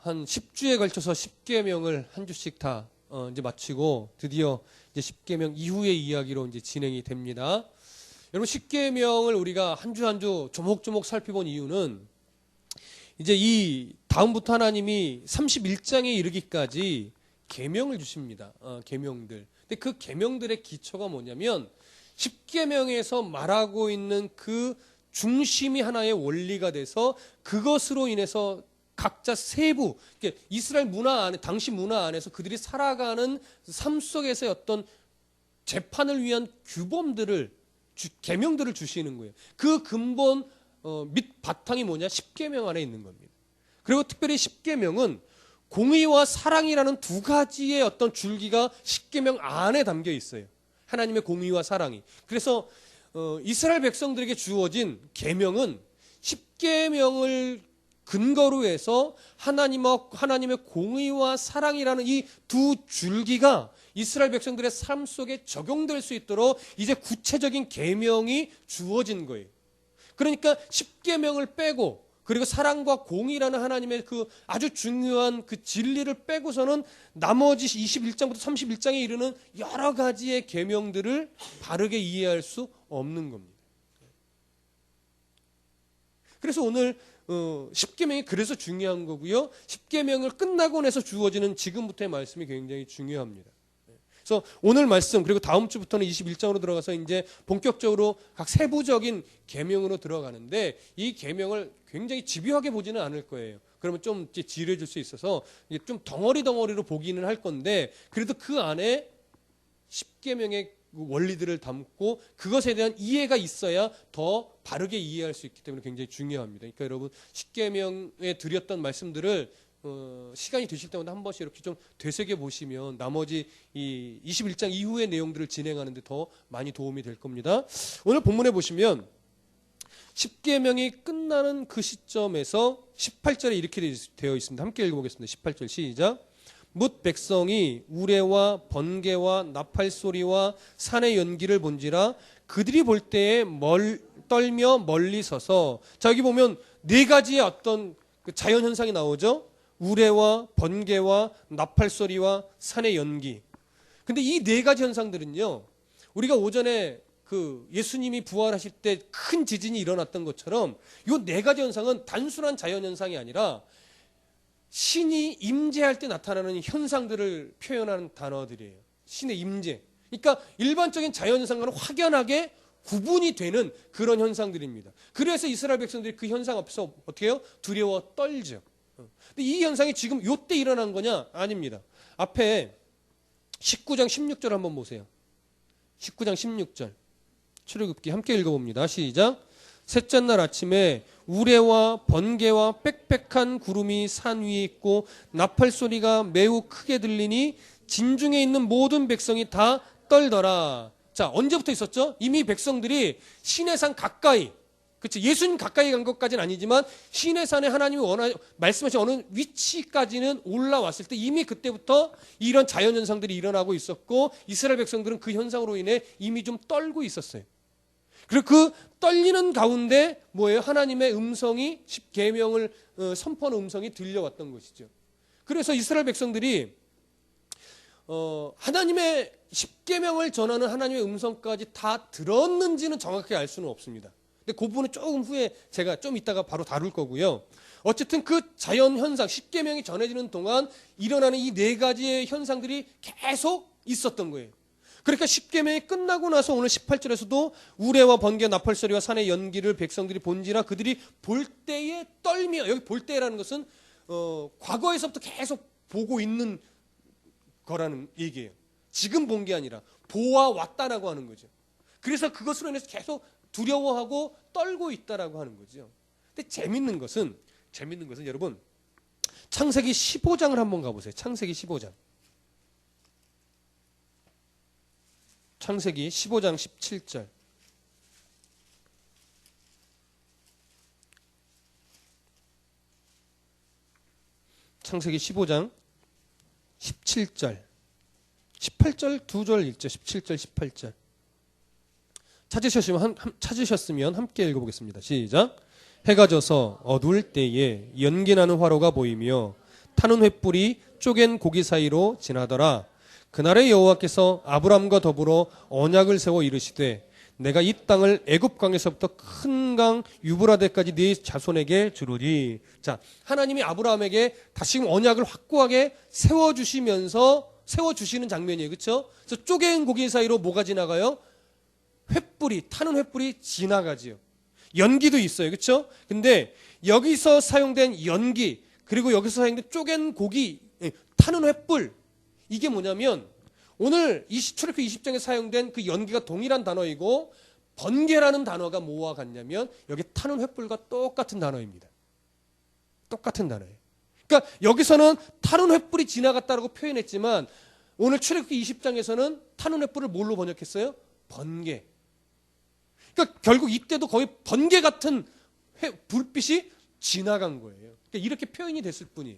한 10주에 걸쳐서 10계명을 한 주씩 다 이제 마치고 드디어 이제 10계명 이후의 이야기로 이제 진행이 됩니다. 여러분 10계명을 우리가 한 주 한 주 조목조목 살펴본 이유는 이제 이 다음부터 하나님이 31장에 이르기까지 계명을 주십니다. 계명들. 근데 그 계명들의 기초가 뭐냐면 10계명에서 말하고 있는 그 중심이 하나의 원리가 돼서 그것으로 인해서 각자 세부, 이스라엘 문화 안에, 당시 문화 안에서 그들이 살아가는 삶 속에서의 어떤 재판을 위한 규범들을, 계명들을 주시는 거예요. 그 근본 밑 바탕이 뭐냐? 10계명 안에 있는 겁니다. 그리고 특별히 10계명은 공의와 사랑이라는 두 가지의 어떤 줄기가 10계명 안에 담겨 있어요. 하나님의 공의와 사랑이. 그래서 이스라엘 백성들에게 주어진 계명은 10계명을 근거로 해서 하나님의 공의와 사랑이라는 이 두 줄기가 이스라엘 백성들의 삶 속에 적용될 수 있도록 이제 구체적인 계명이 주어진 거예요. 그러니까 10계명을 빼고 그리고 사랑과 공의라는 하나님의 그 아주 중요한 그 진리를 빼고서는 나머지 21장부터 31장에 이르는 여러 가지의 계명들을 바르게 이해할 수 없는 겁니다. 그래서 오늘 10계명이 그래서 중요한 거고요. 10계명을 끝나고 나서 주어지는 지금부터의 말씀이 굉장히 중요합니다. 그래서 오늘 말씀 그리고 다음 주부터는 21장으로 들어가서 이제 본격적으로 각 세부적인 계명으로 들어가는데 이 계명을 굉장히 집요하게 보지는 않을 거예요. 그러면 좀 지루해질 수 있어서 좀 덩어리로 보기는 할 건데 그래도 그 안에 10계명의 원리들을 담고 그것에 대한 이해가 있어야 더 바르게 이해할 수 있기 때문에 굉장히 중요합니다. 그러니까 여러분 10계명에 드렸던 말씀들을 시간이 되실 때마다 한 번씩 이렇게 좀 되새겨 보시면 나머지 이 21장 이후의 내용들을 진행하는 데 더 많이 도움이 될 겁니다. 오늘 본문에 보시면 10계명이 끝나는 그 시점에서 18절에 이렇게 되어 있습니다. 함께 읽어보겠습니다. 18절 시작. 뭇 백성이 우레와 번개와 나팔 소리와 산의 연기를 본지라 그들이 볼 때에 떨며 멀리 서서. 자, 여기 보면 네 가지의 어떤 그 자연 현상이 나오죠. 우레와 번개와 나팔 소리와 산의 연기. 근데 이 네 가지 현상들은요, 우리가 오전에 그 예수님이 부활하실 때 큰 지진이 일어났던 것처럼 이 네 가지 현상은 단순한 자연 현상이 아니라 신이 임재할 때 나타나는 현상들을 표현하는 단어들이에요. 신의 임재. 그러니까 일반적인 자연 현상과는 확연하게 구분이 되는 그런 현상들입니다. 그래서 이스라엘 백성들이 그 현상 앞에서 어떻게 해요? 두려워 떨죠. 근데 이 현상이 지금 요때 일어난 거냐? 아닙니다. 앞에 19장 16절 한번 보세요. 19장 16절. 출애굽기 함께 읽어봅니다. 시작. 셋째 날 아침에 우레와 번개와 빽빽한 구름이 산 위에 있고 나팔 소리가 매우 크게 들리니 진중에 있는 모든 백성이 다 떨더라. 자, 언제부터 있었죠? 이미 백성들이 시내산 가까이, 그렇죠? 예수님 가까이 간 것까지는 아니지만 시내산에 하나님이 말씀하신 어느 위치까지는 올라왔을 때 이미 그때부터 이런 자연현상들이 일어나고 있었고 이스라엘 백성들은 그 현상으로 인해 이미 좀 떨고 있었어요. 그리고 그 떨리는 가운데 뭐예요? 하나님의 음성이 10계명을 선포하는 음성이 들려왔던 것이죠. 그래서 이스라엘 백성들이 하나님의 10계명을 전하는 하나님의 음성까지 다 들었는지는 정확하게 알 수는 없습니다. 근데 그 부분은 조금 후에 제가 좀 이따가 바로 다룰 거고요. 어쨌든 그 자연 현상 10계명이 전해지는 동안 일어나는 이 네 가지의 현상들이 계속 있었던 거예요. 그러니까 10계명이 끝나고 나서 오늘 18절에서도 우레와 번개 나팔 소리와 산의 연기를 백성들이 본지라 그들이 볼 때에 떨며, 여기 볼 때라는 것은 과거에서부터 계속 보고 있는 거라는 얘기예요. 지금 본 게 아니라 보아왔다라고 하는 거죠. 그래서 그것으로 인해서 계속 두려워하고 떨고 있다라고 하는 거죠. 근데 재밌는 것은 여러분 창세기 15장을 한번 가보세요. 창세기 15장. 창세기 15장 17절. 창세기 15장 17절. 18절 두 절 읽죠. 17절 18절. 찾으셨으면 함께 읽어보겠습니다. 시작. 해가 져서 어두울 때에 연기나는 화로가 보이며 타는 횃불이 쪼갠 고기 사이로 지나더라. 그날에 여호와께서 아브람과 더불어 언약을 세워 이르시되 내가 이 땅을 애굽 강에서부터 큰 강 유브라데까지 네 자손에게 주리니. 자, 하나님이 아브라함에게 다시금 언약을 확고하게 세워주시는 장면이에요. 그렇죠? 그래서 쪼갠 고기 사이로 뭐가 지나가요? 타는 횃불이 지나가지요. 연기도 있어요. 그렇죠? 근데 여기서 사용된 연기, 그리고 여기서 사용된 쪼갠 고기, 타는 횃불, 이게 뭐냐면 오늘 출애굽기 20장에 사용된 그 연기가 동일한 단어이고 번개라는 단어가 뭐와 같냐면 여기 타는 횃불과 똑같은 단어입니다. 똑같은 단어예요. 그러니까 여기서는 타는 횃불이 지나갔다라고 표현했지만 오늘 출애굽기 20장에서는 타는 횃불을 뭘로 번역했어요? 번개. 그러니까 결국 이때도 거의 번개 같은 불빛이 지나간 거예요. 그러니까 이렇게 표현이 됐을 뿐이에요.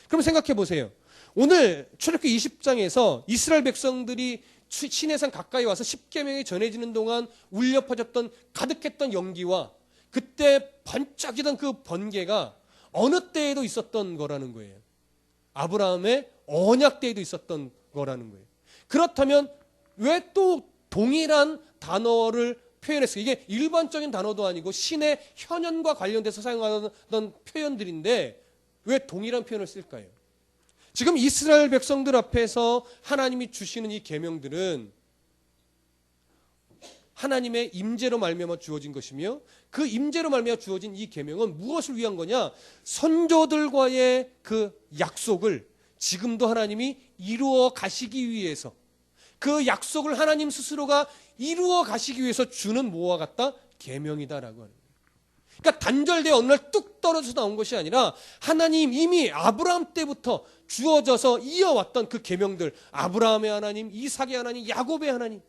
그럼 생각해 보세요. 오늘 출애굽기 20장에서 이스라엘 백성들이 시내산 가까이 와서 십계명이 전해지는 동안 울려 퍼졌던 가득했던 연기와 그때 반짝이던 그 번개가 어느 때에도 있었던 거라는 거예요. 아브라함의 언약 때에도 있었던 거라는 거예요. 그렇다면 왜 또 동일한 단어를 표현했어요? 이게 일반적인 단어도 아니고 신의 현현과 관련돼서 사용하던 표현들인데 왜 동일한 표현을 쓸까요? 지금 이스라엘 백성들 앞에서 하나님이 주시는 이 계명들은 하나님의 임재로 말미암아 주어진 것이며 그 임재로 말미암아 주어진 이 계명은 무엇을 위한 거냐? 선조들과의 그 약속을 지금도 하나님이 이루어 가시기 위해서, 그 약속을 하나님 스스로가 이루어 가시기 위해서 주는 뭐와 같다? 계명이다라고 하는 거예요. 그러니까 단절되어 어느 날 뚝 떨어져서 나온 것이 아니라 하나님 이미 아브라함 때부터 주어져서 이어왔던 그 계명들, 아브라함의 하나님, 이삭의 하나님, 야곱의 하나님,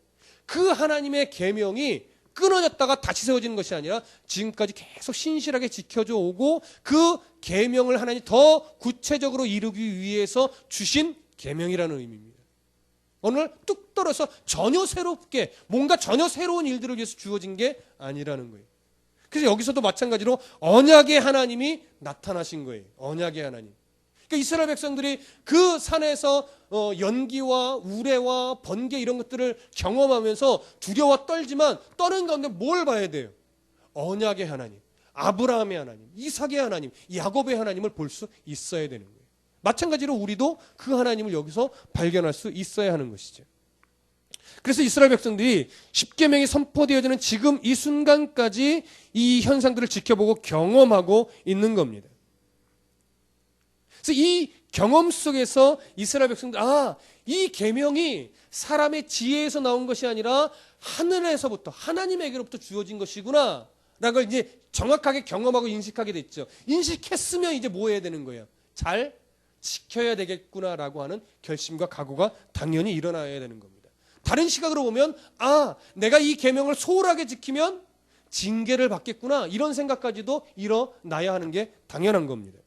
그 하나님의 계명이 끊어졌다가 다시 세워지는 것이 아니라 지금까지 계속 신실하게 지켜져 오고 그 계명을 하나님 더 구체적으로 이루기 위해서 주신 계명이라는 의미입니다. 오늘 뚝 떨어서 전혀 새롭게 뭔가 전혀 새로운 일들을 위해서 주어진 게 아니라는 거예요. 그래서 여기서도 마찬가지로 언약의 하나님이 나타나신 거예요. 언약의 하나님. 그러니까 이스라엘 백성들이 그 산에서 연기와 우레와 번개 이런 것들을 경험하면서 두려워 떨지만 떠는 가운데 뭘 봐야 돼요? 언약의 하나님, 아브라함의 하나님, 이삭의 하나님, 야곱의 하나님을 볼 수 있어야 되는 거예요. 마찬가지로 우리도 그 하나님을 여기서 발견할 수 있어야 하는 것이죠. 그래서 이스라엘 백성들이 십계명이 선포되어지는 지금 이 순간까지 이 현상들을 지켜보고 경험하고 있는 겁니다. 그래서 이 경험 속에서 이스라엘 백성들, 이 계명이 사람의 지혜에서 나온 것이 아니라 하늘에서부터 하나님에게로부터 주어진 것이구나 라는 걸 이제 정확하게 경험하고 인식하게 됐죠. 인식했으면 이제 뭐 해야 되는 거예요? 잘 지켜야 되겠구나라고 하는 결심과 각오가 당연히 일어나야 되는 겁니다. 다른 시각으로 보면 내가 이 계명을 소홀하게 지키면 징계를 받겠구나 이런 생각까지도 일어나야 하는 게 당연한 겁니다.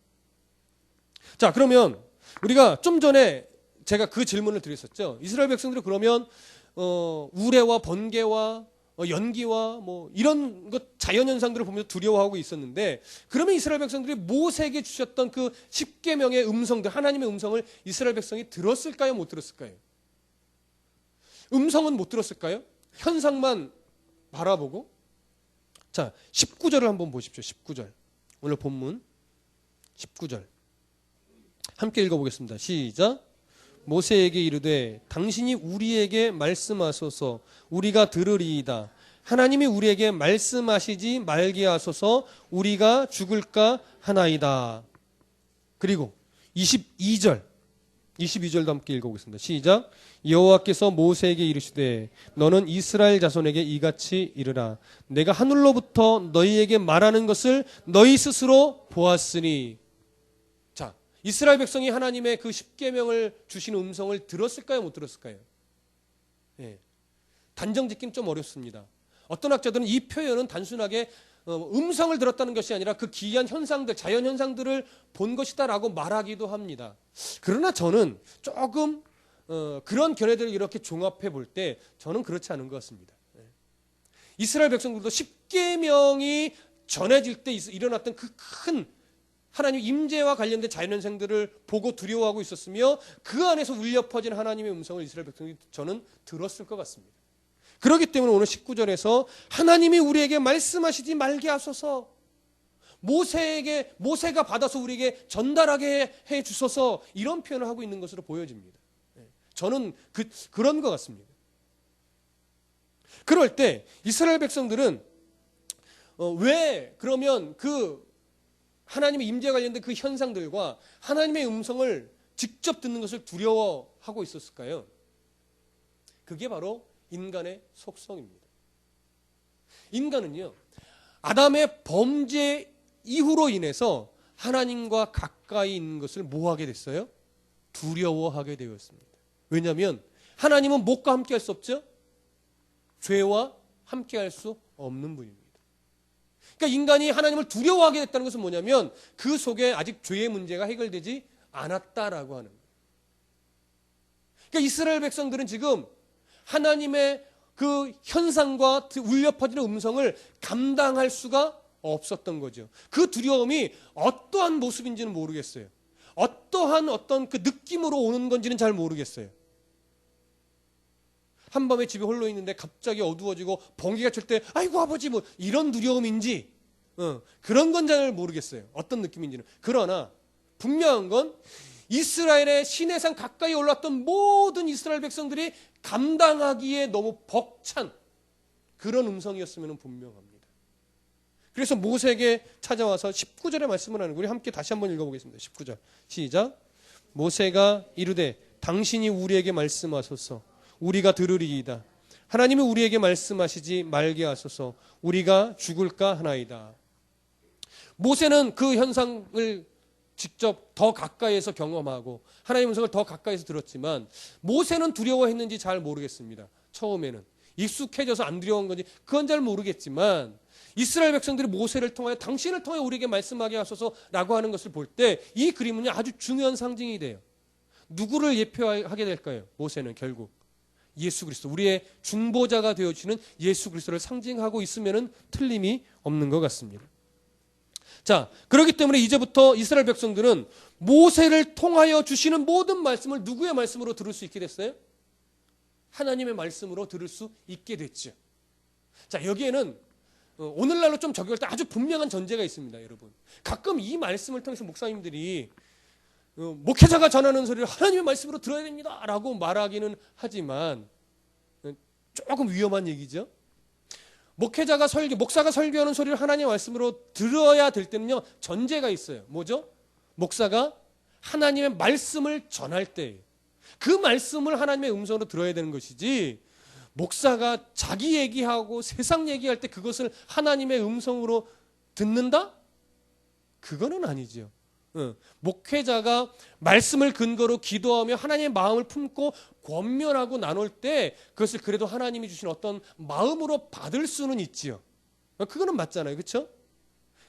자, 그러면 우리가 좀 전에 제가 그 질문을 드렸었죠. 이스라엘 백성들이 그러면 우레와 번개와 연기와 뭐 이런 것 자연 현상들을 보면서 두려워하고 있었는데, 그러면 이스라엘 백성들이 모세에게 주셨던 그 십계명의 음성들, 하나님의 음성을 이스라엘 백성이 들었을까요, 못 들었을까요? 음성은 못 들었을까요? 현상만 바라보고. 자, 19절을 한번 보십시오. 19절. 오늘 본문 19절. 함께 읽어보겠습니다. 시작. 모세에게 이르되 당신이 우리에게 말씀하소서 우리가 들으리이다. 하나님이 우리에게 말씀하시지 말게 하소서 우리가 죽을까 하나이다. 그리고 22절도 함께 읽어보겠습니다. 시작. 여호와께서 모세에게 이르시되 너는 이스라엘 자손에게 이같이 이르라. 내가 하늘로부터 너희에게 말하는 것을 너희 스스로 보았으니. 자, 이스라엘 백성이 하나님의 그 십계명을 주시는 음성을 들었을까요, 못 들었을까요? 예. 단정 짓기는 좀 어렵습니다. 어떤 학자들은 이 표현은 단순하게 음성을 들었다는 것이 아니라 그 기이한 현상들, 자연 현상들을 본 것이다라고 말하기도 합니다. 그러나 저는 조금 그런 견해들을 이렇게 종합해 볼 때 저는 그렇지 않은 것 같습니다. 이스라엘 백성들도 십계명이 전해질 때 일어났던 그 큰 하나님 임재와 관련된 자연현상들을 보고 두려워하고 있었으며 그 안에서 울려 퍼진 하나님의 음성을 이스라엘 백성이 저는 들었을 것 같습니다. 그렇기 때문에 오늘 19절에서 하나님이 우리에게 말씀하시지 말게 하소서, 모세가 받아서 우리에게 전달하게 해 주소서, 이런 표현을 하고 있는 것으로 보여집니다. 저는 그런 것 같습니다. 그럴 때 이스라엘 백성들은 왜 그러면 그 하나님의 임재에 관련된 그 현상들과 하나님의 음성을 직접 듣는 것을 두려워하고 있었을까요? 그게 바로 인간의 속성입니다. 인간은요, 아담의 범죄 이후로 인해서 하나님과 가까이 있는 것을 뭐하게 됐어요? 두려워하게 되었습니다. 왜냐하면 하나님은 무엇과 함께 할 수 없죠? 죄와 함께 할 수 없는 분입니다. 그러니까 인간이 하나님을 두려워하게 됐다는 것은 뭐냐면 그 속에 아직 죄의 문제가 해결되지 않았다라고 하는 거예요. 그러니까 이스라엘 백성들은 지금 하나님의 그 현상과 울려 퍼지는 음성을 감당할 수가 없었던 거죠. 그 두려움이 어떠한 모습인지는 모르겠어요. 어떠한 어떤 그 느낌으로 오는 건지는 잘 모르겠어요. 한밤에 집에 홀로 있는데 갑자기 어두워지고 번개가 칠 때 아이고 아버지 뭐 이런 두려움인지 그런 건 잘 모르겠어요. 어떤 느낌인지는. 그러나 분명한 건 이스라엘의 시내산 가까이 올랐던 모든 이스라엘 백성들이 감당하기에 너무 벅찬 그런 음성이었으면 분명합니다. 그래서 모세에게 찾아와서 19절의 말씀을 하는 거예요. 우리 함께 다시 한번 읽어보겠습니다. 19절 시작. 모세가 이르되 당신이 우리에게 말씀하소서 우리가 들으리이다. 하나님이 우리에게 말씀하시지 말게 하소서 우리가 죽을까 하나이다. 모세는 그 현상을 직접 더 가까이에서 경험하고 하나님의 음성을 더 가까이에서 들었지만 모세는 두려워했는지 잘 모르겠습니다. 처음에는 익숙해져서 안 두려운 건지 그건 잘 모르겠지만 이스라엘 백성들이 모세를 통하여 당신을 통해 우리에게 말씀하게 하소서라고 하는 것을 볼 때 이 그림은 아주 중요한 상징이 돼요. 누구를 예표하게 될까요? 모세는 결국 예수 그리스도, 우리의 중보자가 되어주시는 예수 그리스도를 상징하고 있으면 틀림이 없는 것 같습니다. 자, 그렇기 때문에 이제부터 이스라엘 백성들은 모세를 통하여 주시는 모든 말씀을 누구의 말씀으로 들을 수 있게 됐어요? 하나님의 말씀으로 들을 수 있게 됐죠. 자, 여기에는 오늘날로 좀 적용할 때 아주 분명한 전제가 있습니다, 여러분. 가끔 이 말씀을 통해서 목사님들이 목회자가 전하는 소리를 하나님의 말씀으로 들어야 됩니다 라고 말하기는 하지만 조금 위험한 얘기죠. 목사가 설교하는 소리를 하나님의 말씀으로 들어야 될 때는요, 전제가 있어요. 뭐죠? 목사가 하나님의 말씀을 전할 때 그 말씀을 하나님의 음성으로 들어야 되는 것이지, 목사가 자기 얘기하고 세상 얘기할 때 그것을 하나님의 음성으로 듣는다? 그거는 아니죠. 목회자가 말씀을 근거로 기도하며 하나님의 마음을 품고 권면하고 나눌 때 그것을 그래도 하나님이 주신 어떤 마음으로 받을 수는 있지요. 그거는 맞잖아요. 그렇죠?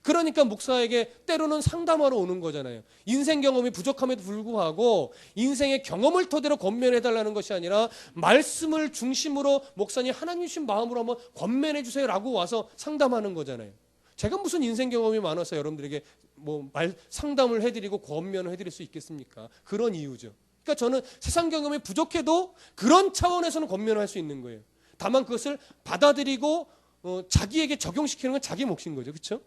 그러니까 목사에게 때로는 상담하러 오는 거잖아요. 인생 경험이 부족함에도 불구하고 인생의 경험을 토대로 권면해달라는 것이 아니라 말씀을 중심으로 목사님 하나님 주신 마음으로 한번 권면해 주세요라고 와서 상담하는 거잖아요. 제가 무슨 인생 경험이 많아서 여러분들에게 상담을 해드리고 권면을 해드릴 수 있겠습니까? 그런 이유죠. 그러니까 저는 세상 경험이 부족해도 그런 차원에서는 권면을 할 수 있는 거예요. 다만 그것을 받아들이고 자기에게 적용시키는 건 자기 몫인 거죠. 그렇죠?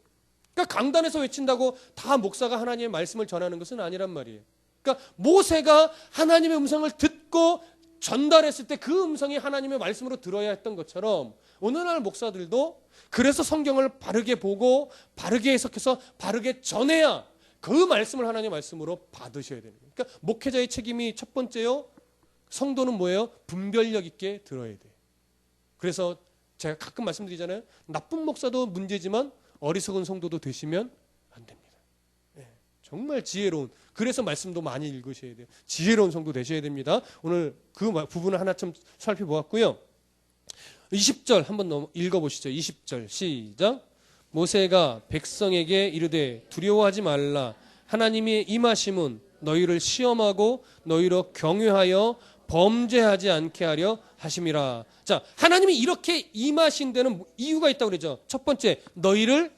그러니까 강단에서 외친다고 다 목사가 하나님의 말씀을 전하는 것은 아니란 말이에요. 그러니까 모세가 하나님의 음성을 듣고 전달했을 때 그 음성이 하나님의 말씀으로 들어야 했던 것처럼 오늘날 목사들도 그래서 성경을 바르게 보고 바르게 해석해서 바르게 전해야 그 말씀을 하나님의 말씀으로 받으셔야 되는 거예요. 그러니까 목회자의 책임이 첫 번째요. 성도는 뭐예요? 분별력 있게 들어야 돼요. 그래서 제가 가끔 말씀드리잖아요. 나쁜 목사도 문제지만 어리석은 성도도 되시면 안 됩니다. 정말 지혜로운, 그래서 말씀도 많이 읽으셔야 돼요. 지혜로운 성도 되셔야 됩니다. 오늘 그 부분을 하나 좀 살펴보았고요. 20절 한번 읽어보시죠. 20절 시작. 모세가 백성에게 이르되 두려워하지 말라. 하나님의 임하심은 너희를 시험하고 너희로 경외하여 범죄하지 않게 하려 하심이라. 자, 하나님이 이렇게 임하신 데는 이유가 있다고 그러죠. 첫 번째, 너희를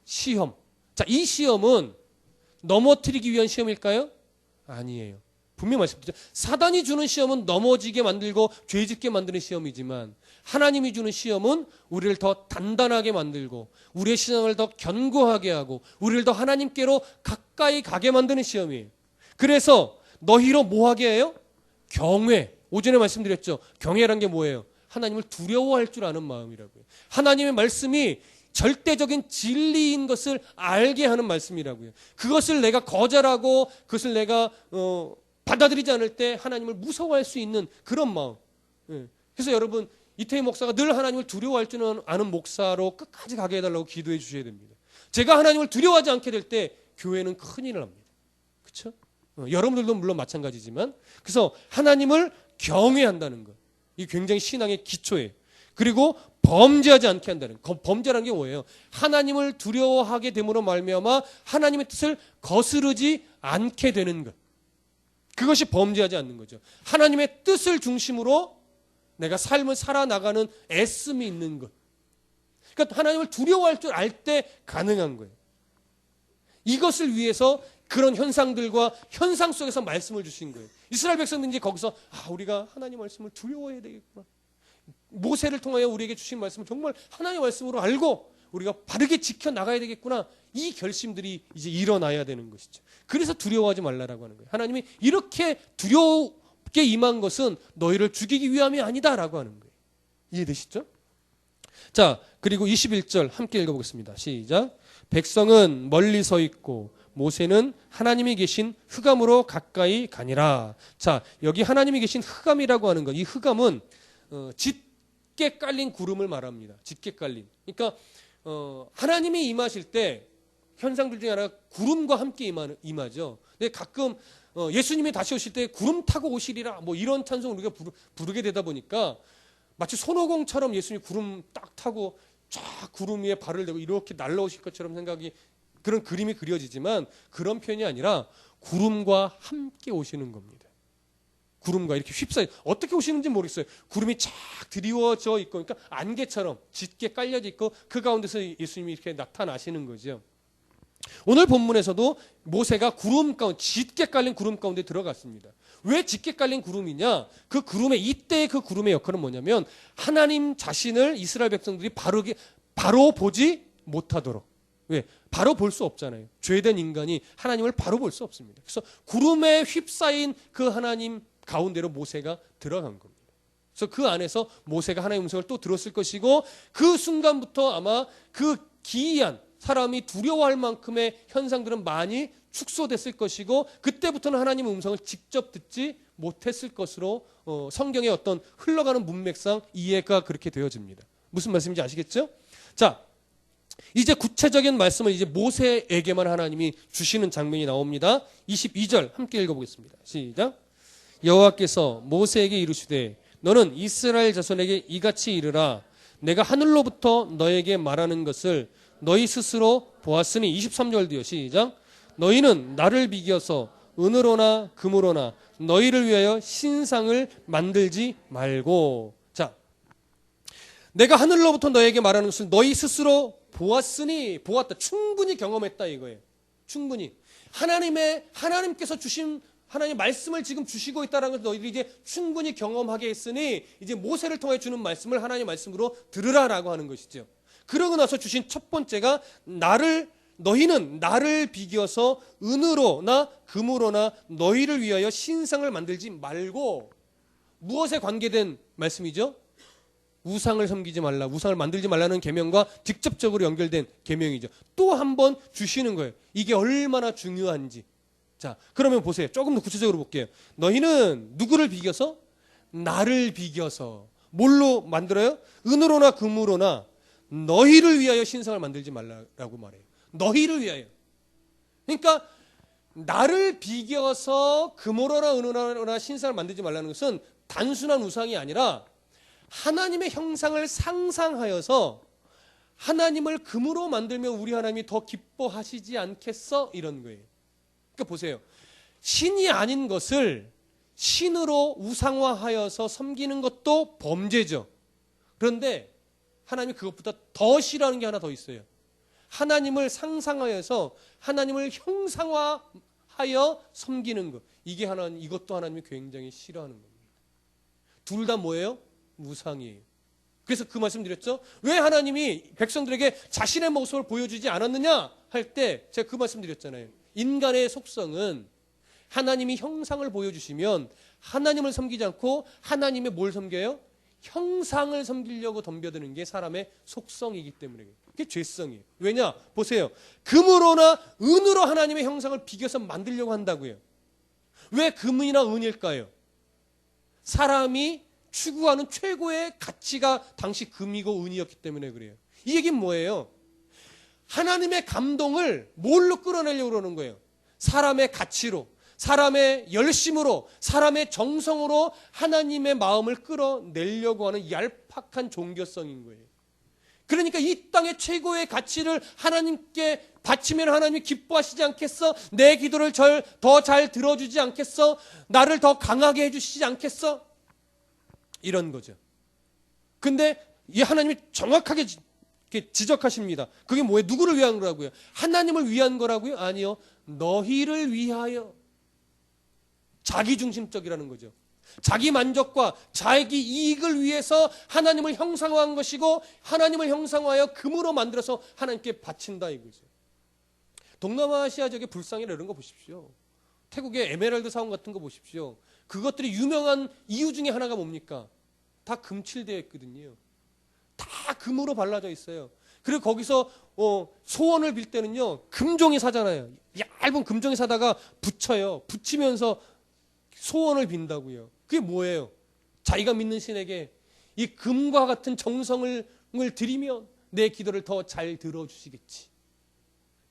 시험. 자, 이 시험은 넘어뜨리기 위한 시험일까요? 아니에요. 분명히 말씀드리죠. 사단이 주는 시험은 넘어지게 만들고 죄짓게 만드는 시험이지만 하나님이 주는 시험은 우리를 더 단단하게 만들고 우리의 신앙을 더 견고하게 하고 우리를 더 하나님께로 가까이 가게 만드는 시험이에요. 그래서 너희로 뭐하게 해요? 경외. 오전에 말씀드렸죠. 경외란 게 뭐예요? 하나님을 두려워할 줄 아는 마음이라고요. 하나님의 말씀이 절대적인 진리인 것을 알게 하는 말씀이라고요. 그것을 내가 거절하고 그것을 내가 받아들이지 않을 때 하나님을 무서워할 수 있는 그런 마음. 그래서 여러분 이태희 목사가 늘 하나님을 두려워할 줄 아는 목사로 끝까지 가게 해달라고 기도해 주셔야 됩니다. 제가 하나님을 두려워하지 않게 될 때 교회는 큰일을 합니다. 그렇죠? 여러분들도 물론 마찬가지지만 그래서 하나님을 경외한다는 것. 이게 굉장히 신앙의 기초예요. 그리고 범죄하지 않게 한다는 것. 범죄라는 게 뭐예요? 하나님을 두려워하게 됨으로 말미암아 하나님의 뜻을 거스르지 않게 되는 것. 그것이 범죄하지 않는 거죠. 하나님의 뜻을 중심으로 내가 삶을 살아나가는 애씀이 있는 것. 그러니까 하나님을 두려워할 줄 알 때 가능한 거예요. 이것을 위해서 그런 현상들과 현상 속에서 말씀을 주신 거예요. 이스라엘 백성들이 거기서 우리가 하나님 말씀을 두려워해야 되겠구나. 모세를 통하여 우리에게 주신 말씀을 정말 하나님의 말씀으로 알고 우리가 바르게 지켜나가야 되겠구나. 이 결심들이 이제 일어나야 되는 것이죠. 그래서 두려워하지 말라라고 하는 거예요. 하나님이 이렇게 두렵게 임한 것은 너희를 죽이기 위함이 아니다라고 하는 거예요. 이해되시죠? 자, 그리고 21절 함께 읽어보겠습니다. 시작. 백성은 멀리 서 있고 모세는 하나님이 계신 흑암으로 가까이 가니라. 자, 여기 하나님이 계신 흑암이라고 하는 것. 이 흑암은 짙게 깔린 구름을 말합니다. 짙게 깔린. 그러니까 하나님이 임하실 때 현상들 중에 하나가 구름과 함께 임하죠. 근데 가끔 예수님이 다시 오실 때 구름 타고 오시리라 뭐 이런 찬송을 우리가 부르게 되다 보니까 마치 손오공처럼 예수님이 구름 딱 타고 쫙 구름 위에 발을 대고 이렇게 날아오실 것처럼 생각이 그런 그림이 그려지지만 그런 표현이 아니라 구름과 함께 오시는 겁니다. 구름과 이렇게 휩싸여 어떻게 오시는지 모르겠어요. 구름이 쫙 드리워져 있고 그러니까 안개처럼 짙게 깔려져 있고 그 가운데서 예수님이 이렇게 나타나시는 거죠. 오늘 본문에서도 모세가 구름 가운데 짙게 깔린 구름 가운데 들어갔습니다. 왜 짙게 깔린 구름이냐? 그 구름의 이때의 그 구름의 역할은 뭐냐면 하나님 자신을 이스라엘 백성들이 바로 보지 못하도록. 왜? 바로 볼 수 없잖아요. 죄된 인간이 하나님을 바로 볼 수 없습니다. 그래서 구름에 휩싸인 그 하나님 가운데로 모세가 들어간 겁니다. 그래서 그 안에서 모세가 하나님의 음성을 또 들었을 것이고 그 순간부터 아마 그 기이한 사람이 두려워할 만큼의 현상들은 많이 축소됐을 것이고 그때부터는 하나님의 음성을 직접 듣지 못했을 것으로 성경의 어떤 흘러가는 문맥상 이해가 그렇게 되어집니다. 무슨 말씀인지 아시겠죠? 자, 이제 구체적인 말씀을 이제 모세에게만 하나님이 주시는 장면이 나옵니다. 22절 함께 읽어보겠습니다. 시작. 여호와께서 모세에게 이르시되 너는 이스라엘 자손에게 이같이 이르라. 내가 하늘로부터 너에게 말하는 것을 너희 스스로 보았으니 23절도요. 시작. 너희는 나를 비겨서 은으로나 금으로나 너희를 위하여 신상을 만들지 말고. 자, 내가 하늘로부터 너에게 말하는 것을 너희 스스로 보았으니 보았다. 충분히 경험했다 이거예요. 충분히. 하나님께서 주신 하나님 말씀을 지금 주시고 있다는 것을 너희들이 이제 충분히 경험하게 했으니 이제 모세를 통해 주는 말씀을 하나님의 말씀으로 들으라라고 하는 것이죠. 그러고 나서 주신 첫 번째가 너희는 나를 비겨서 은으로나 금으로나 너희를 위하여 신상을 만들지 말고. 무엇에 관계된 말씀이죠? 우상을 섬기지 말라, 우상을 만들지 말라는 계명과 직접적으로 연결된 계명이죠. 또 한 번 주시는 거예요. 이게 얼마나 중요한지. 자, 그러면 보세요. 조금 더 구체적으로 볼게요. 너희는 누구를 비겨서? 나를 비겨서. 뭘로 만들어요? 은으로나 금으로나 너희를 위하여 신상을 만들지 말라고 말해요. 너희를 위하여. 그러니까 나를 비겨서 금으로나 은으로나 신상을 만들지 말라는 것은 단순한 우상이 아니라 하나님의 형상을 상상하여서 하나님을 금으로 만들면 우리 하나님이 더 기뻐하시지 않겠어? 이런 거예요. 그러니까 보세요. 신이 아닌 것을 신으로 우상화하여서 섬기는 것도 범죄죠. 그런데 하나님이 그것보다 더 싫어하는 게 하나 더 있어요. 하나님을 상상하여서 하나님을 형상화하여 섬기는 것. 이것도 하나님이 굉장히 싫어하는 겁니다. 둘 다 뭐예요? 무상이에요. 그래서 그 말씀 드렸죠. 왜 하나님이 백성들에게 자신의 모습을 보여주지 않았느냐 할 때 제가 그 말씀 드렸잖아요. 인간의 속성은 하나님이 형상을 보여주시면 하나님을 섬기지 않고 하나님의 뭘 섬겨요? 형상을 섬기려고 덤벼드는 게 사람의 속성이기 때문에 그게 죄성이에요. 왜냐? 보세요. 금으로나 은으로 하나님의 형상을 비교해서 만들려고 한다고요. 왜 금이나 은일까요? 사람이 추구하는 최고의 가치가 당시 금이고 은이었기 때문에 그래요. 이 얘기는 뭐예요? 하나님의 감동을 뭘로 끌어내려고 그러는 거예요? 사람의 가치로, 사람의 열심으로, 사람의 정성으로 하나님의 마음을 끌어내려고 하는 얄팍한 종교성인 거예요. 그러니까 이 땅의 최고의 가치를 하나님께 바치면 하나님이 기뻐하시지 않겠어? 내 기도를 더 잘 들어주지 않겠어? 나를 더 강하게 해주시지 않겠어? 이런 거죠. 근데 이 하나님이 정확하게 지적하십니다. 그게 뭐예요? 누구를 위한 거라고요? 하나님을 위한 거라고요? 아니요. 너희를 위하여. 자기중심적이라는 거죠. 자기 만족과 자기 이익을 위해서 하나님을 형상화한 것이고 하나님을 형상화하여 금으로 만들어서 하나님께 바친다 이거죠. 동남아시아 지역의 불상이나 이런 거 보십시오. 태국의 에메랄드 사원 같은 거 보십시오. 그것들이 유명한 이유 중에 하나가 뭡니까? 다 금칠되어 있거든요. 다 금으로 발라져 있어요. 그리고 거기서 소원을 빌 때는요. 금종이 사잖아요. 얇은 금종이 사다가 붙여요. 붙이면서 소원을 빈다고요. 그게 뭐예요? 자기가 믿는 신에게 이 금과 같은 정성을 드리면 내 기도를 더 잘 들어주시겠지.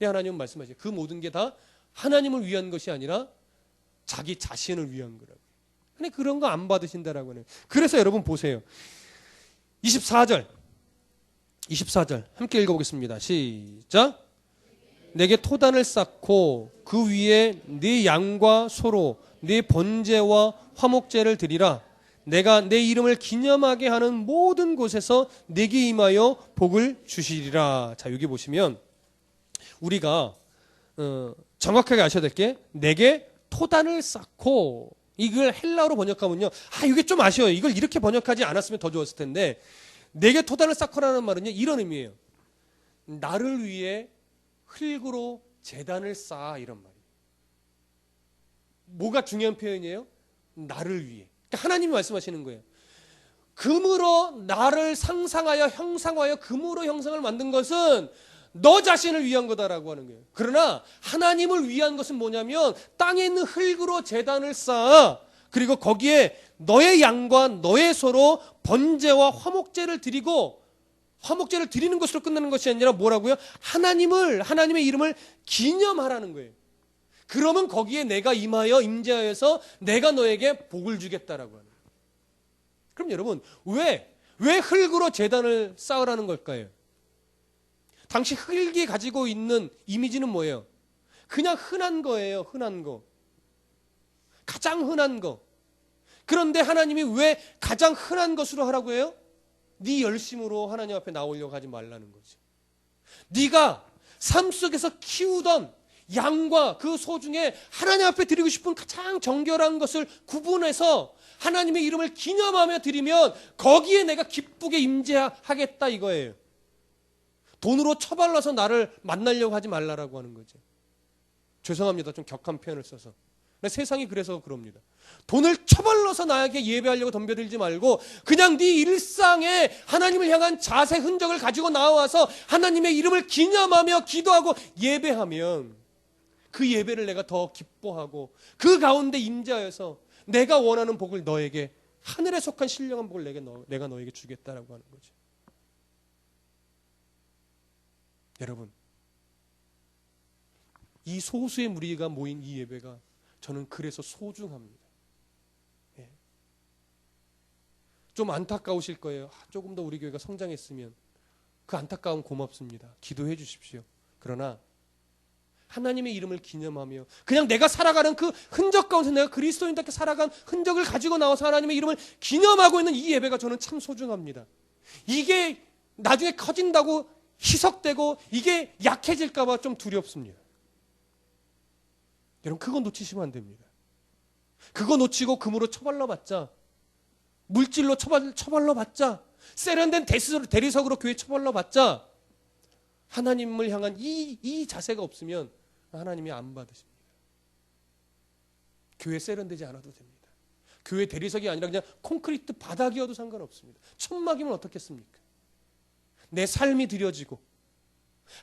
하나님은 말씀하세요. 그 모든 게 다 하나님을 위한 것이 아니라 자기 자신을 위한 거라고요. 근데 그런 거 안 받으신다라고 하네요. 그래서 여러분 보세요. 24절 함께 읽어보겠습니다. 시작. 내게 토단을 쌓고 그 위에 네 양과 소로 네 번제와 화목제를 드리라. 내가 내 이름을 기념하게 하는 모든 곳에서 내게 임하여 복을 주시리라. 자, 여기 보시면 우리가 정확하게 아셔야 될 게 내게 토단을 쌓고 이걸 헬라어로 번역하면요. 이게 좀 아쉬워요. 이걸 이렇게 번역하지 않았으면 더 좋았을 텐데 내게 토단을 쌓고라는 말은요. 이런 의미예요. 나를 위해 흙으로 제단을 쌓아 이런 말이에요. 뭐가 중요한 표현이에요? 나를 위해. 그러니까 하나님이 말씀하시는 거예요. 금으로 나를 상상하여 형상하여 금으로 형상을 만든 것은 너 자신을 위한 거다라고 하는 거예요. 그러나 하나님을 위한 것은 뭐냐면 땅에 있는 흙으로 제단을 쌓아 그리고 거기에 너의 양과 너의 소로 번제와 화목제를 드리고 화목제를 드리는 것으로 끝나는 것이 아니라 뭐라고요? 하나님의 이름을 기념하라는 거예요. 그러면 거기에 내가 임재하여서 내가 너에게 복을 주겠다라고 하는 거예요. 그럼 여러분 왜 흙으로 제단을 쌓으라는 걸까요? 당시 흙이 가지고 있는 이미지는 뭐예요? 그냥 흔한 거예요. 흔한 거. 가장 흔한 거. 그런데 하나님이 왜 가장 흔한 것으로 하라고 해요? 네 열심으로 하나님 앞에 나오려고 하지 말라는 거죠. 네가 삶 속에서 키우던 양과 그 소 중에 하나님 앞에 드리고 싶은 가장 정결한 것을 구분해서 하나님의 이름을 기념하며 드리면 거기에 내가 기쁘게 임재하겠다 이거예요. 돈으로 처발라서 나를 만나려고 하지 말라라고 하는 거죠. 죄송합니다. 좀 격한 표현을 써서. 세상이 그래서 그럽니다. 돈을 처발라서 나에게 예배하려고 덤벼들지 말고 그냥 네 일상에 하나님을 향한 자세 흔적을 가지고 나와서 하나님의 이름을 기념하며 기도하고 예배하면 그 예배를 내가 더 기뻐하고 그 가운데 임재하여서 내가 원하는 복을 너에게 하늘에 속한 신령한 복을 내가 너에게 주겠다라고 하는 거죠. 여러분 이 소수의 무리가 모인 이 예배가 저는 그래서 소중합니다. 예. 좀 안타까우실 거예요. 조금 더 우리 교회가 성장했으면. 그 안타까움 고맙습니다. 기도해 주십시오. 그러나 하나님의 이름을 기념하며 그냥 내가 살아가는 그 흔적 가운데 내가 그리스도인답게 살아간 흔적을 가지고 나와서 하나님의 이름을 기념하고 있는 이 예배가 저는 참 소중합니다. 이게 나중에 커진다고 희석되고 이게 약해질까 봐 좀 두렵습니다. 여러분 그거 놓치시면 안 됩니다. 그거 놓치고 금으로 처발라봤자, 물질로 처발라봤자, 세련된 대리석으로 교회 처발라봤자 하나님을 향한 이 자세가 없으면 하나님이 안 받으십니다. 교회 세련되지 않아도 됩니다. 교회 대리석이 아니라 그냥 콘크리트 바닥이어도 상관없습니다. 천막이면 어떻겠습니까? 내 삶이 드려지고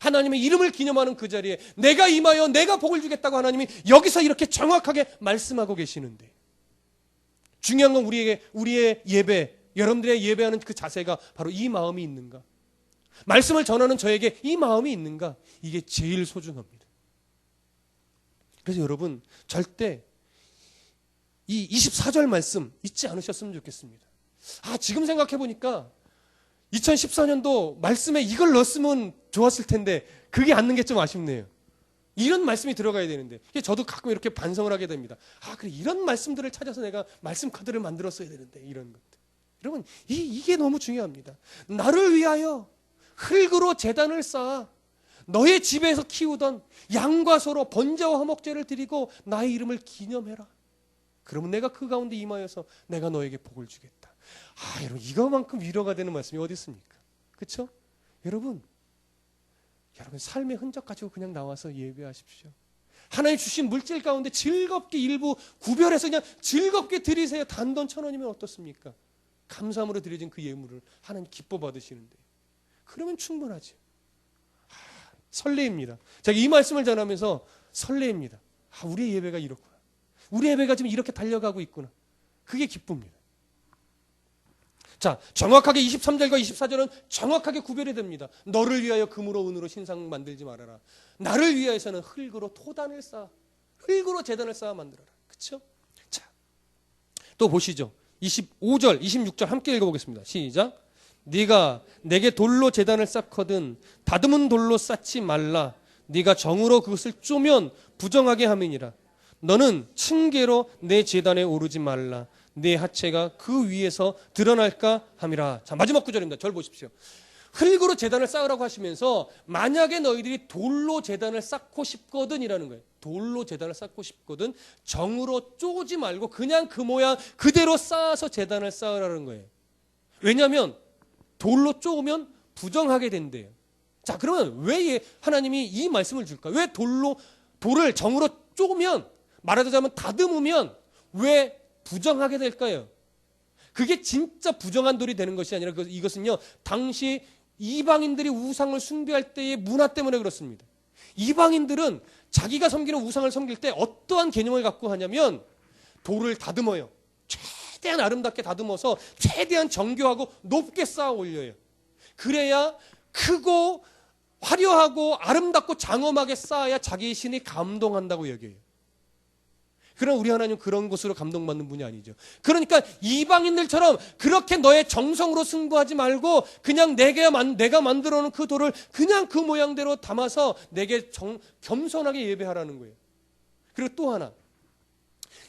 하나님의 이름을 기념하는 그 자리에 내가 임하여 내가 복을 주겠다고 하나님이 여기서 이렇게 정확하게 말씀하고 계시는데, 중요한 건 우리의 예배, 여러분들의 예배하는 그 자세가 바로 이 마음이 있는가? 말씀을 전하는 저에게 이 마음이 있는가? 이게 제일 소중합니다. 그래서 여러분 절대 이 24절 말씀 잊지 않으셨으면 좋겠습니다. 지금 생각해 보니까 2014년도 말씀에 이걸 넣었으면 좋았을 텐데 그게 안 넣은 게 좀 아쉽네요. 이런 말씀이 들어가야 되는데 저도 가끔 이렇게 반성을 하게 됩니다. 그래 이런 말씀들을 찾아서 내가 말씀 카드를 만들었어야 되는데 이런 것들. 여러분 이게 너무 중요합니다. 나를 위하여 흙으로 제단을 쌓아 너의 집에서 키우던 양과 소로 번제와 화목제를 드리고 나의 이름을 기념해라. 그러면 내가 그 가운데 임하여서 내가 너에게 복을 주겠다. 여러분 이거만큼 위로가 되는 말씀이 어디 있습니까? 그렇죠? 여러분 삶의 흔적 가지고 그냥 나와서 예배하십시오. 하나님 주신 물질 가운데 즐겁게 일부 구별해서 그냥 즐겁게 드리세요. 단돈 1,000원이면 어떻습니까? 감사함으로 드려진 그 예물을 하나님 기뻐 받으시는데 그러면 충분하죠. 설레입니다. 제가 이 말씀을 전하면서 설레입니다. 우리의 예배가 이렇구나. 우리 예배가 지금 이렇게 달려가고 있구나. 그게 기쁩니다. 자, 정확하게 23절과 24절은 정확하게 구별이 됩니다. 너를 위하여 금으로 은으로 신상 만들지 말아라. 나를 위하여서는 흙으로 토단을 쌓아, 흙으로 제단을 쌓아 만들어라. 그렇죠? 자, 또 보시죠. 25절, 26절 함께 읽어보겠습니다. 시작. 네가 내게 돌로 제단을 쌓거든 다듬은 돌로 쌓지 말라. 네가 정으로 그것을 쪼면 부정하게 함이니라. 너는 층계로 내 제단에 오르지 말라. 내 하체가 그 위에서 드러날까 함이라. 자, 마지막 구절입니다. 절 보십시오. 흙으로 제단을 쌓으라고 하시면서 만약에 너희들이 돌로 제단을 쌓고 싶거든 이라는 거예요. 돌로 제단을 쌓고 싶거든 정으로 쪼지 말고 그냥 그 모양 그대로 쌓아서 제단을 쌓으라는 거예요. 왜냐하면 돌로 쪼으면 부정하게 된대요. 자, 그러면 왜 하나님이 이 말씀을 줄까? 왜 돌을 정으로 쪼으면, 말하자면 다듬으면 왜 부정하게 될까요? 그게 진짜 부정한 돌이 되는 것이 아니라 이것은요, 당시 이방인들이 우상을 숭배할 때의 문화 때문에 그렇습니다. 이방인들은 자기가 섬기는 우상을 섬길 때 어떠한 개념을 갖고 하냐면 돌을 다듬어요. 최대한 아름답게 다듬어서 최대한 정교하고 높게 쌓아 올려요. 그래야 크고 화려하고 아름답고 장엄하게 쌓아야 자기 신이 감동한다고 여겨요. 그럼 우리 하나님 그런 것으로 감동받는 분이 아니죠. 그러니까 이방인들처럼 그렇게 너의 정성으로 승부하지 말고 그냥 내가 만들어 놓은 그 돌을 그냥 그 모양대로 담아서 내게 겸손하게 예배하라는 거예요. 그리고 또 하나,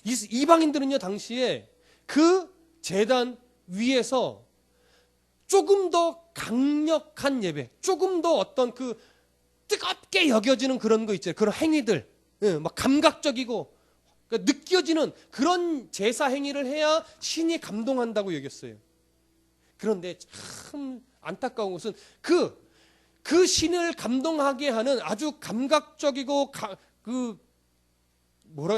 이방인들은요 당시에 그 제단 위에서 조금 더 강력한 예배, 조금 더 어떤 그 뜨겁게 여겨지는 그런 거 있잖아요. 그런 행위들, 막 감각적이고 그러니까 느껴지는 그런 제사 행위를 해야 신이 감동한다고 여겼어요. 그런데 참 안타까운 것은 그 신을 감동하게 하는 아주 감각적이고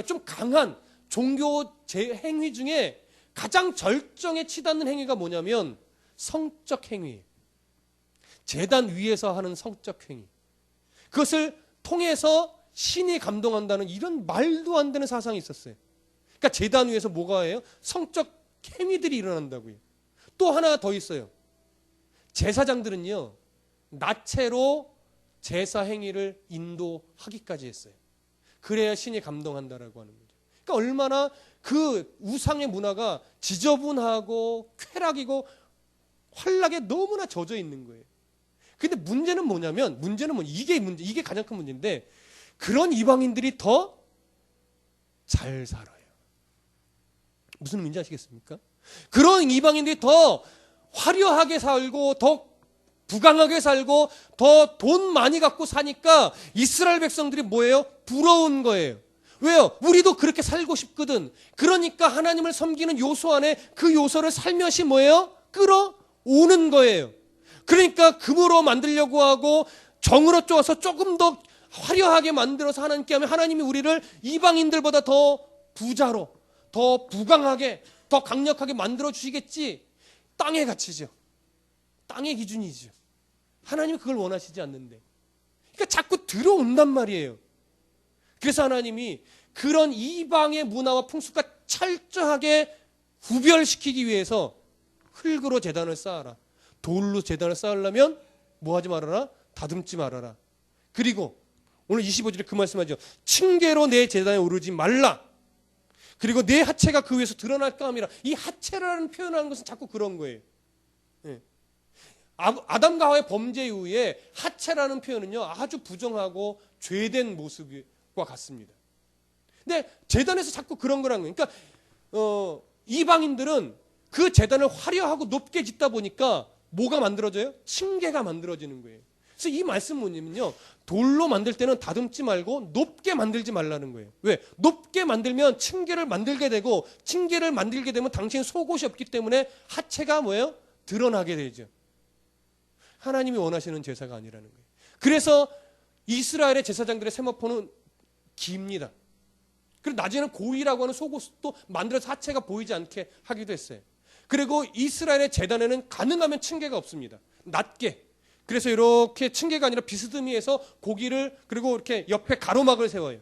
좀 강한 종교 행위 중에 가장 절정에 치닫는 행위가 뭐냐면 성적 행위. 제단 위에서 하는 성적 행위. 그것을 통해서 신이 감동한다는 이런 말도 안 되는 사상이 있었어요. 그러니까 제단 위에서 뭐가 해요? 성적 행위들이 일어난다고요. 또 하나 더 있어요. 제사장들은요, 나체로 제사 행위를 인도하기까지 했어요. 그래야 신이 감동한다라고 하는 거죠. 그러니까 얼마나 그 우상의 문화가 지저분하고 쾌락이고 환락에 너무나 젖어 있는 거예요. 근데 문제는 뭐냐면, 이게 가장 큰 문제인데, 그런 이방인들이 더 잘 살아요. 무슨 의미인지 아시겠습니까? 그런 이방인들이 더 화려하게 살고 더 부강하게 살고 더 돈 많이 갖고 사니까 이스라엘 백성들이 뭐예요? 부러운 거예요. 왜요? 우리도 그렇게 살고 싶거든. 그러니까 하나님을 섬기는 요소 안에 그 요소를 살며시 뭐예요? 끌어오는 거예요. 그러니까 금으로 만들려고 하고 정으로 쪼아서 조금 더 화려하게 만들어서 하나님께 하면 하나님이 우리를 이방인들보다 더 부자로, 더 부강하게, 더 강력하게 만들어 주시겠지. 땅의 가치죠. 땅의 기준이죠. 하나님이 그걸 원하시지 않는데. 그러니까 자꾸 들어온단 말이에요. 그래서 하나님이 그런 이방의 문화와 풍습과 철저하게 구별시키기 위해서 흙으로 제단을 쌓아라. 돌로 제단을 쌓으려면 뭐 하지 말아라? 다듬지 말아라. 그리고 오늘 25절에 그 말씀하죠. 층계로 내 제단에 오르지 말라. 그리고 내 하체가 그 위에서 드러날까 함이라. 이 하체라는 표현을 하는 것은 자꾸 그런 거예요. 예. 아담과 하와의 범죄 이후에 하체라는 표현은요 아주 부정하고 죄된 모습과 같습니다. 근데 제단에서 자꾸 그런 거라는 거예요. 그러니까 이방인들은 그 제단을 화려하고 높게 짓다 보니까 뭐가 만들어져요? 층계가 만들어지는 거예요. 그래서 이 말씀 뭐냐면요, 돌로 만들 때는 다듬지 말고 높게 만들지 말라는 거예요. 왜? 높게 만들면 층계를 만들게 되고, 층계를 만들게 되면 당신은 속옷이 없기 때문에 하체가 뭐예요? 드러나게 되죠. 하나님이 원하시는 제사가 아니라는 거예요. 그래서 이스라엘의 제사장들의 세마포는 깁니다. 그리고 낮에는 고위라고 하는 속옷도 만들어서 하체가 보이지 않게 하기도 했어요. 그리고 이스라엘의 제단에는 가능하면 층계가 없습니다. 낮게. 그래서 이렇게 층계가 아니라 비스듬히해서 고기를 그리고 이렇게 옆에 가로막을 세워요.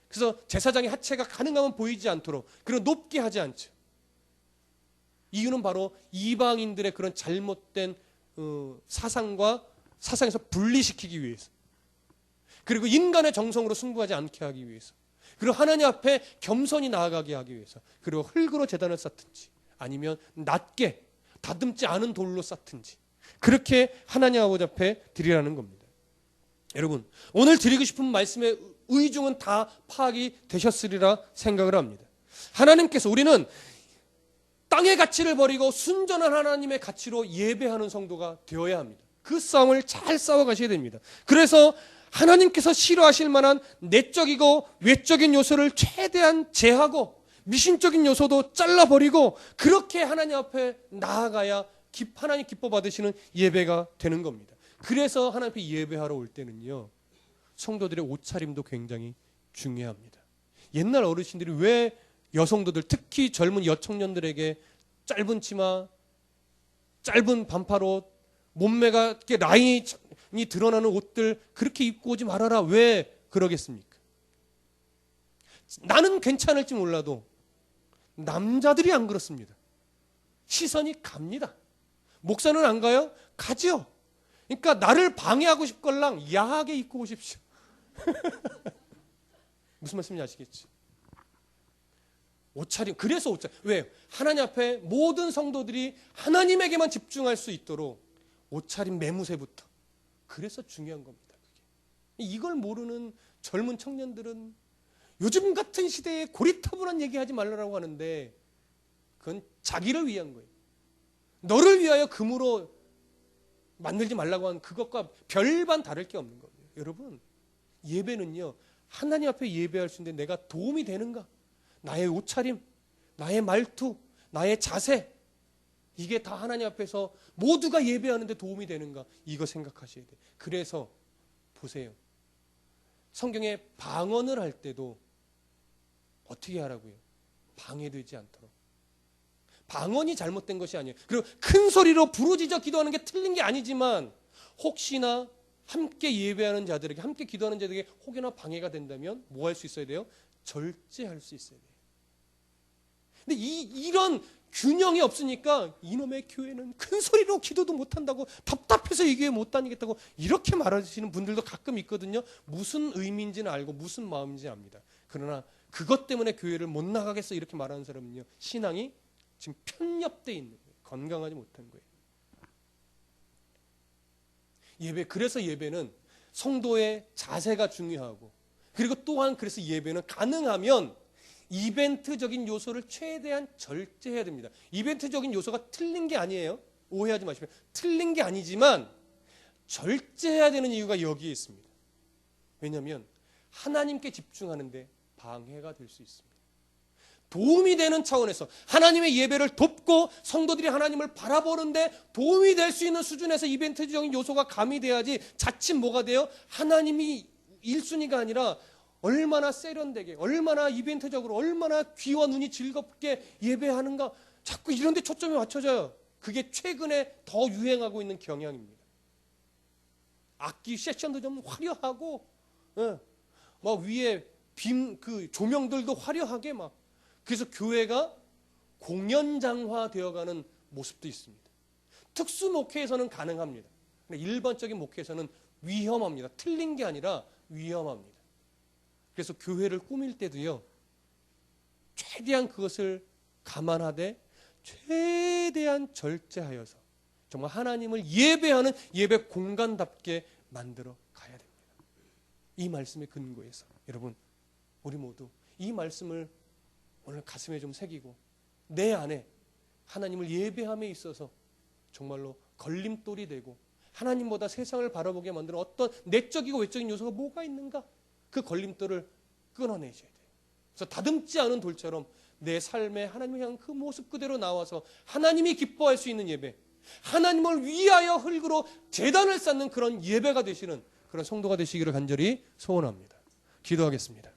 그래서 제사장의 하체가 가능하면 보이지 않도록, 그리고 높게 하지 않죠. 이유는 바로 이방인들의 그런 잘못된 사상에서 분리시키기 위해서, 그리고 인간의 정성으로 승부하지 않게 하기 위해서, 그리고 하나님 앞에 겸손히 나아가게 하기 위해서, 그리고 흙으로 제단을 쌓든지 아니면 낮게 다듬지 않은 돌로 쌓든지 그렇게 하나님 아버지 앞에 드리라는 겁니다. 여러분, 오늘 드리고 싶은 말씀의 의중은 다 파악이 되셨으리라 생각을 합니다. 하나님께서 우리는 땅의 가치를 버리고 순전한 하나님의 가치로 예배하는 성도가 되어야 합니다. 그 싸움을 잘 싸워가셔야 됩니다. 그래서 하나님께서 싫어하실 만한 내적이고 외적인 요소를 최대한 제하고 미신적인 요소도 잘라버리고 그렇게 하나님 앞에 나아가야 하나님 기뻐 받으시는 예배가 되는 겁니다. 그래서 하나님 앞에 예배하러 올 때는요, 성도들의 옷차림도 굉장히 중요합니다. 옛날 어르신들이 왜 여성도들, 특히 젊은 여청년들에게 짧은 치마, 짧은 반팔옷, 몸매가 이렇게 라인이 드러나는 옷들 그렇게 입고 오지 말아라, 왜 그러겠습니까? 나는 괜찮을지 몰라도 남자들이 안 그렇습니다. 시선이 갑니다. 목사는 안 가요? 가죠. 그러니까 나를 방해하고 싶걸랑 야하게 입고 오십시오. 무슨 말씀인지 아시겠지? 옷차림, 그래서 옷차림. 왜? 하나님 앞에 모든 성도들이 하나님에게만 집중할 수 있도록 옷차림 매무새부터. 그래서 중요한 겁니다. 그게. 이걸 모르는 젊은 청년들은 요즘 같은 시대에 고리타분한 얘기하지 말라고 하는데 그건 자기를 위한 거예요. 너를 위하여 금으로 만들지 말라고 하는 그것과 별반 다를 게 없는 거예요. 여러분, 예배는요, 하나님 앞에 예배할 수 있는데 내가 도움이 되는가? 나의 옷차림, 나의 말투, 나의 자세, 이게 다 하나님 앞에서 모두가 예배하는데 도움이 되는가? 이거 생각하셔야 돼요. 그래서 보세요. 성경에 방언을 할 때도 어떻게 하라고요? 방해되지 않도록. 방언이 잘못된 것이 아니에요. 그리고 큰 소리로 부르짖어 기도하는 게 틀린 게 아니지만 혹시나 함께 예배하는 자들에게, 함께 기도하는 자들에게 혹여나 방해가 된다면 뭐 할 수 있어야 돼요? 절제할 수 있어야 돼요. 근데 이런 균형이 없으니까 이놈의 교회는 큰 소리로 기도도 못한다고, 답답해서 이 교회 못 다니겠다고 이렇게 말하시는 분들도 가끔 있거든요. 무슨 의미인지는 알고 무슨 마음인지 압니다. 그러나 그것 때문에 교회를 못 나가겠어 이렇게 말하는 사람은요, 신앙이 지금 편협되어 있는 거예요. 건강하지 못한 거예요. 그래서 예배는 성도의 자세가 중요하고, 그리고 또한 그래서 예배는 가능하면 이벤트적인 요소를 최대한 절제해야 됩니다. 이벤트적인 요소가 틀린 게 아니에요. 오해하지 마시고요. 틀린 게 아니지만 절제해야 되는 이유가 여기에 있습니다. 왜냐하면 하나님께 집중하는데 방해가 될 수 있습니다. 도움이 되는 차원에서 하나님의 예배를 돕고 성도들이 하나님을 바라보는데 도움이 될 수 있는 수준에서 이벤트적인 요소가 가미돼야지 자칫 뭐가 돼요? 하나님이 1순위가 아니라 얼마나 세련되게, 얼마나 이벤트적으로, 얼마나 귀와 눈이 즐겁게 예배하는가, 자꾸 이런 데 초점이 맞춰져요. 그게 최근에 더 유행하고 있는 경향입니다. 악기 세션도 좀 화려하고, 막 위에 조명들도 화려하게 막. 그래서 교회가 공연장화 되어가는 모습도 있습니다. 특수 목회에서는 가능합니다. 근데 일반적인 목회에서는 위험합니다. 틀린 게 아니라 위험합니다. 그래서 교회를 꾸밀 때도요, 최대한 그것을 감안하되 최대한 절제하여서 정말 하나님을 예배하는 예배 공간답게 만들어 가야 됩니다. 이 말씀의 근거에서 여러분, 우리 모두 이 말씀을 오늘 가슴에 좀 새기고 내 안에 하나님을 예배함에 있어서 정말로 걸림돌이 되고 하나님보다 세상을 바라보게 만드는 어떤 내적이고 외적인 요소가 뭐가 있는가, 그 걸림돌을 끊어내셔야 돼요. 그래서 다듬지 않은 돌처럼 내 삶에 하나님을 향한 그 모습 그대로 나와서 하나님이 기뻐할 수 있는 예배, 하나님을 위하여 흙으로 제단을 쌓는 그런 예배가 되시는 그런 성도가 되시기를 간절히 소원합니다. 기도하겠습니다.